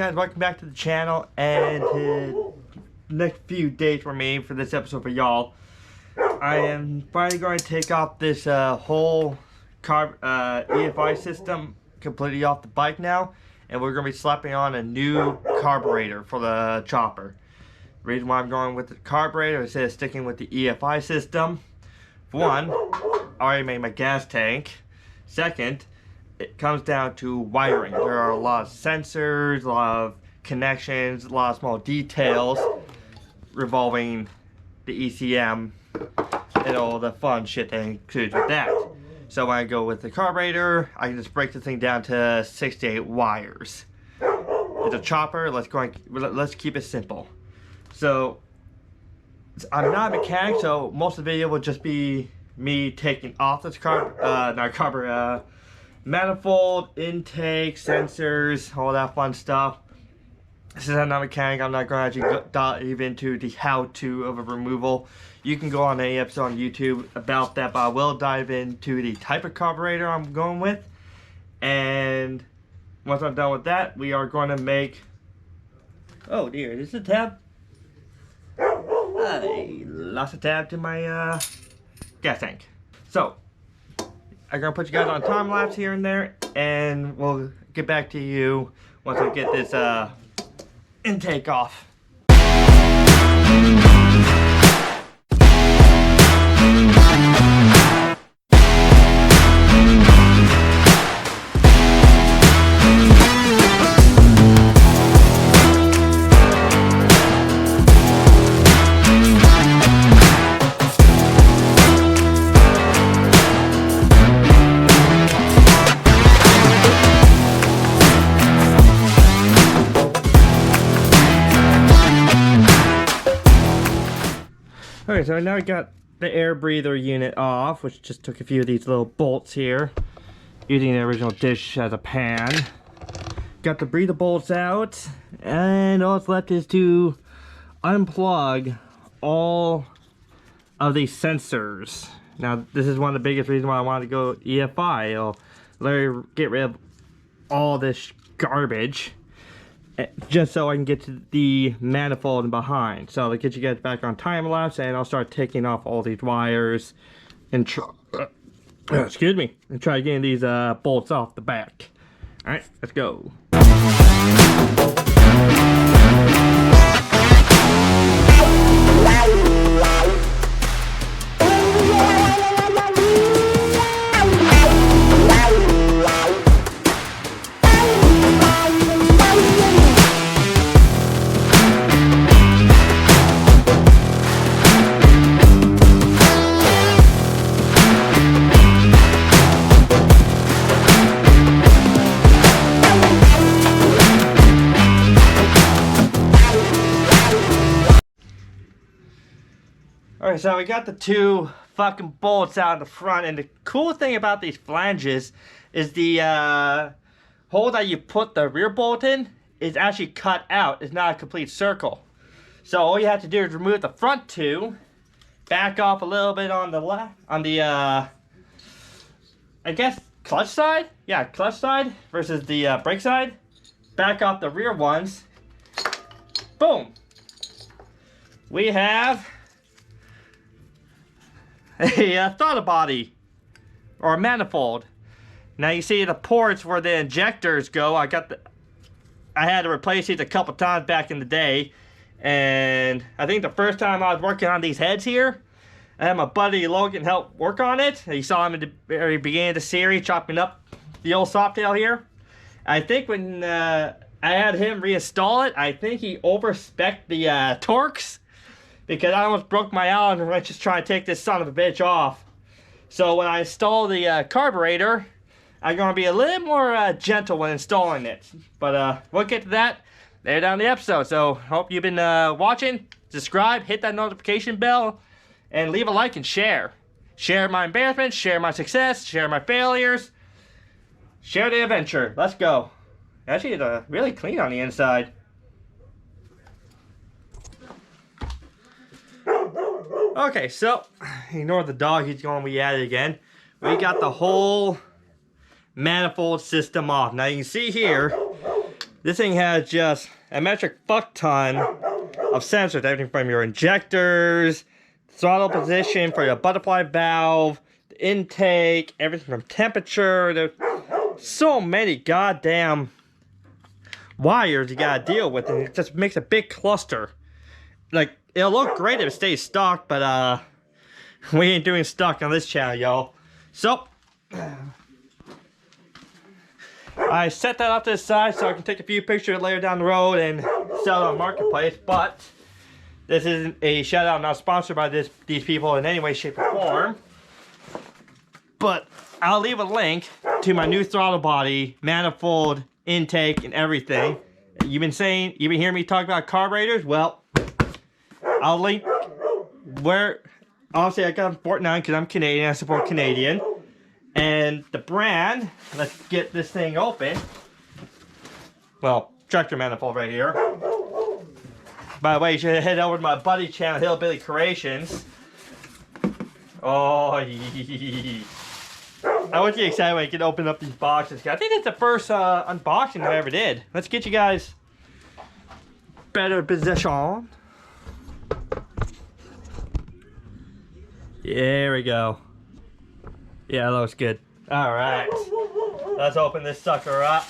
guys, welcome back to the channel, and the next few days for me for this episode for y'all. I am finally going to take off this whole CARB EFI system completely off the bike now, and we're going to be slapping on a new carburetor for the chopper. The reason why I'm going with the carburetor instead of sticking with the EFI system, for one, I already made my gas tank. Second, it comes down to wiring. There are a lot of sensors, a lot of connections, a lot of small details revolving the ECM and all the fun shit that includes with that. So when I go with the carburetor, I can just break the thing down to 6 to 8 wires. It's a chopper. Let's keep it simple. So I'm not a mechanic, so most of the video will just be me taking off this manifold, intake, sensors, all that fun stuff. Since I'm not a mechanic, I'm not going to actually dive into the how-to of a removal. You can go on any episode on YouTube about that, but I will dive into the type of carburetor I'm going with. And once I'm done with that, we are going to make... Oh dear, is this a tab? I lost a tab to my gas tank. So, I'm going to put you guys on time lapse here and there, and we'll get back to you once I get this intake off. Alright, so now I got the air breather unit off, which just took a few of these little bolts here, using the original dish as a pan. Got the breather bolts out, and all that's left is to unplug all of these sensors. Now, this is one of the biggest reasons why I wanted to go EFI. It'll literally get rid of all this garbage, just so I can get to the manifold and behind. So I'll get you guys back on time lapse, and I'll start taking off all these wires and excuse me, and try getting these bolts off the back. All right, let's go. Alright, so we got the two fucking bolts out in the front, and the cool thing about these flanges is the hole that you put the rear bolt in is actually cut out. It's not a complete circle. So all you have to do is remove the front two, back off a little bit on the left, on the I guess clutch side? Yeah, clutch side versus the brake side. Back off the rear ones. Boom. We have a throttle body or a manifold. Now you see the ports where the injectors go. I had to replace these a couple times back in the day, and I think the first time I was working on these heads here, I had my buddy Logan help work on it. You saw him at the very beginning of the series chopping up the old Softail here. I think when I had him reinstall it, I think he overspec'd the torques, because I almost broke my Allen wrench just trying to take this son of a bitch off. So when I install the carburetor, I'm going to be a little more gentle when installing it. But we'll get to that later down the episode. So hope you've been watching. Subscribe, hit that notification bell, and leave a like and share. Share my embarrassments, share my success, share my failures. Share the adventure. Let's go. Actually, it's really clean on the inside. Okay, so ignore the dog, he's going to be at it again. We got the whole manifold system off. Now you can see here, This thing has just a metric fuck ton of sensors. Everything from your injectors, throttle position for your butterfly valve, the intake, everything from temperature. There's so many goddamn wires you gotta deal with, and it just makes a big cluster. Like, it'll look great if it stays stock, but we ain't doing stock on this channel, y'all. So I set that off to the side so I can take a few pictures later down the road and sell it on Marketplace. But this isn't a shout out, not sponsored by these people in any way, shape, or form. But I'll leave a link to my new throttle body, manifold, intake, and everything. You've been hearing me talk about carburetors? Well, I'll link where, obviously I got Fort9 because I'm Canadian, I support Canadian. And the brand, let's get this thing open. Well, tractor manifold right here. By the way, you should head over to my buddy channel, Hillbilly Creations. Oh, I want you excited when I can open up these boxes. I think it's the first unboxing I ever did. Let's get you guys better position. There we go. Yeah, that looks good. All right, let's open this sucker up.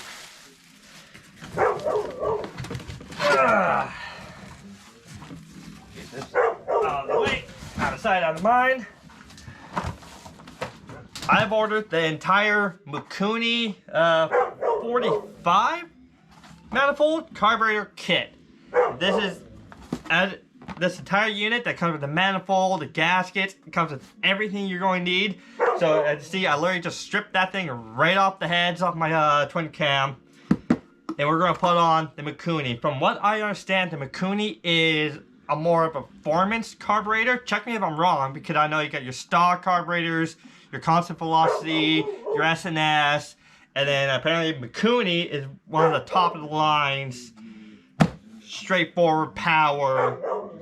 Get this out of the way, out of sight, out of mind. I've ordered the entire Mikuni 45 manifold carburetor kit. This is this entire unit that comes with the manifold, the gaskets, it comes with everything you're going to need. So as you see, I literally just stripped that thing right off the heads off my twin cam. And we're going to put on the Mikuni. From what I understand, the Mikuni is a more of a performance carburetor. Check me if I'm wrong, because I know you got your stock carburetors, your constant velocity, your SNS, and then apparently Mikuni is one of the top of the lines, straightforward power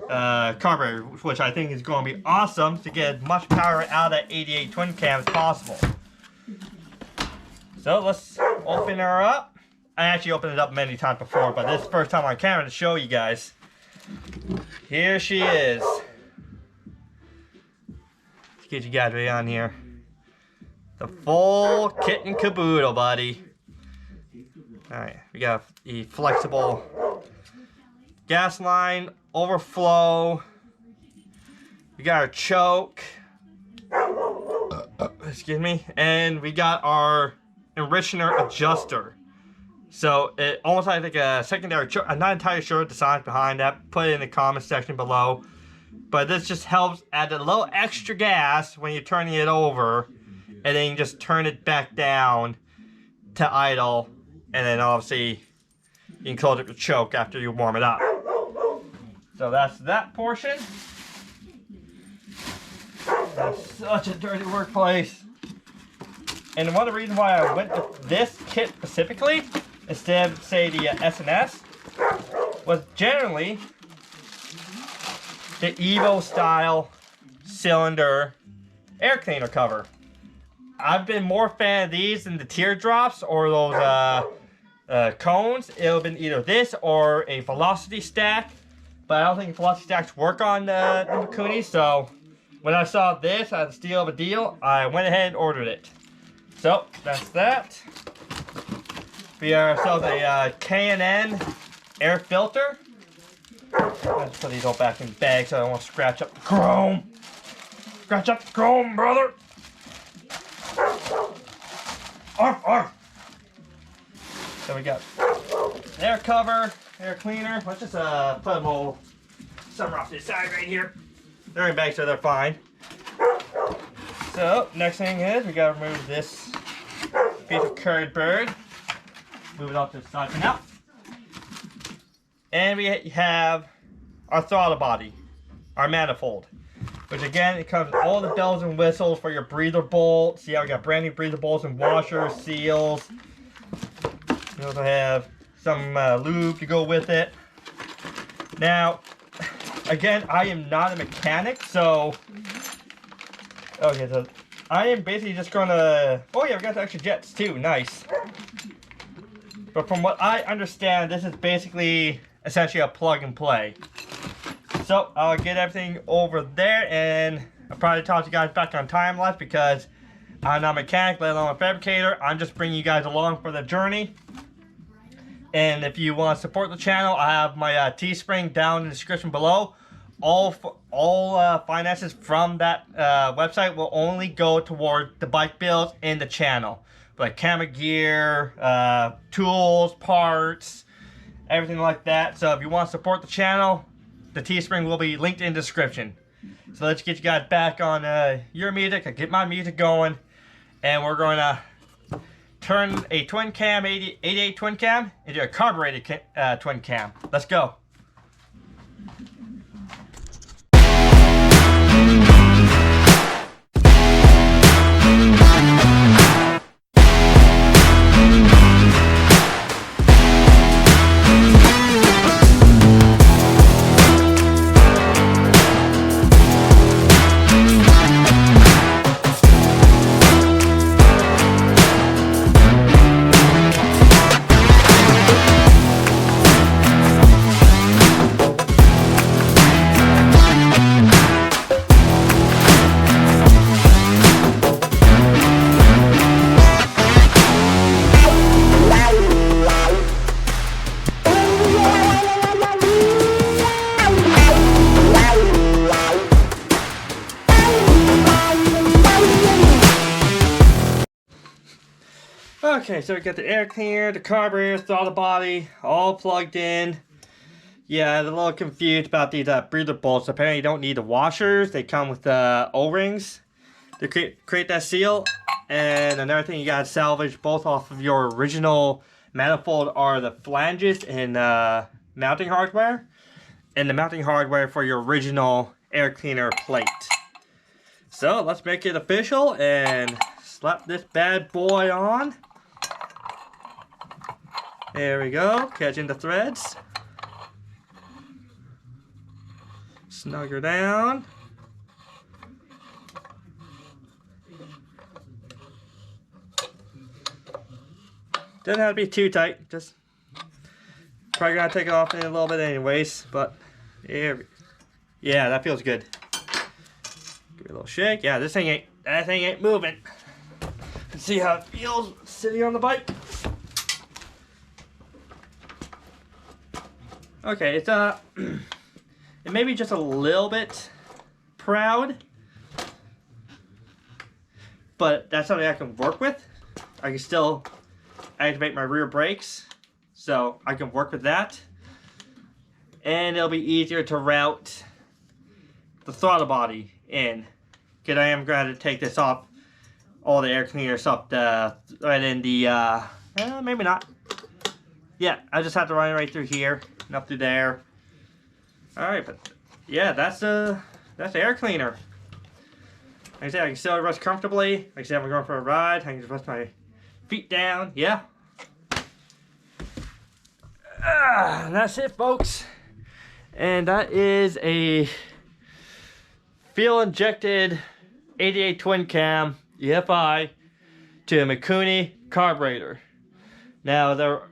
carburetor, which I think is going to be awesome to get as much power out of that 88 twin cam as possible. So let's open her up. I actually opened it up many times before, but this is the first time on camera to show you guys. Here she is. Let's get you guys right on here. The full kit and caboodle, buddy. Alright, we got the flexible gas line, overflow. We got our choke. Excuse me. And we got our enricher adjuster. So it almost like a secondary choke. I'm not entirely sure what the science behind that. Put it in the comment section below. But this just helps add a little extra gas when you're turning it over. And then you just turn it back down to idle. And then obviously you can close up the choke after you warm it up. So that's that portion. That's such a dirty workplace. And one of the reasons why I went with this kit specifically, instead of say the SNS, was generally the Evo style cylinder air cleaner cover. I've been more a fan of these than the teardrops or those cones. It would have been either this or a velocity stack. But I don't think velocity stacks work on the Mikuni, so when I saw this as a steal of a deal, I went ahead and ordered it. So that's that. We got ourselves a K&N air filter. Let's put these all back in the bag so I don't want to scratch up the chrome. Scratch up the chrome, brother. Arf, arf. So we got air cover, air cleaner. Let's just put them all somewhere off to the side right here. They're in bags, so they're fine. So next thing is we gotta remove this piece of cardboard. Move it off to the side for now. And we have our throttle body, our manifold, which again, it comes with all the bells and whistles for your breather bolts. See how we got brand new breather bolts and washers, seals. We also have some lube to go with it. Now, again, I am not a mechanic, so okay, so I am basically just gonna. Oh yeah, we got the extra jets too. Nice. But from what I understand, this is basically essentially a plug and play. So I'll get everything over there, and I'll probably talk to you guys back on time lapse because I'm not a mechanic, let alone a fabricator. I'm just bringing you guys along for the journey. And if you want to support the channel, I have my Teespring down in the description below. All finances from that website will only go toward the bike builds in the channel, like camera gear, tools, parts, everything like that. So if you want to support the channel, the Teespring will be linked in the description. So let's get you guys back on your music. I get my music going, and we're going to turn a twin cam 88 twin cam into a carbureted twin cam. Let's go. Okay, so we got the air cleaner, the carburetor, throttle body, all plugged in. Yeah, I'm a little confused about these breather bolts. Apparently you don't need the washers. They come with O-rings to create that seal. And another thing, you gotta salvage both off of your original manifold are the flanges and mounting hardware. And the mounting hardware for your original air cleaner plate. So let's make it official and slap this bad boy on. There we go, catching the threads. Snug her down. Doesn't have to be too tight, just probably gonna take it off in a little bit anyways, but yeah, that feels good. Give it a little shake. Yeah, that thing ain't moving. Let's see how it feels sitting on the bike. Okay, it's it may be just a little bit proud, but that's something I can work with. I can still activate my rear brakes, so I can work with that. And it'll be easier to route the throttle body in, because I am going to take this off, all the air cleaners up right in the, maybe not. Yeah, I just have to run it right through here and up through there. Alright, but yeah, that's the air cleaner. Like I said, I can still rest comfortably. Like I said, I'm going for a ride. I can just rest my feet down. Yeah. That's it, folks. And that is a fuel injected 88 twin cam EFI to a Mikuni carburetor. Now there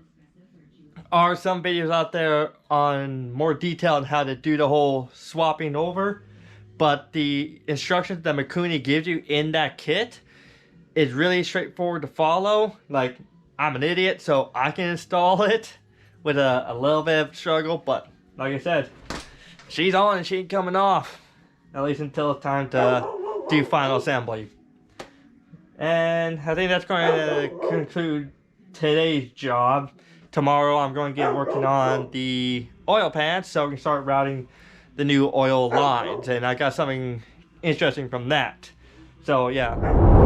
are some videos out there on more detail on how to do the whole swapping over, but the instructions that Mikuni gives you in that kit is really straightforward to follow. Like, I'm an idiot, so I can install it with a little bit of struggle, but like I said, she's on and she ain't coming off, at least until it's time to do final assembly. And I think that's going to conclude today's job. Tomorrow I'm going to get working on the oil pans, so we can start routing the new oil lines, and I got something interesting from that. So yeah.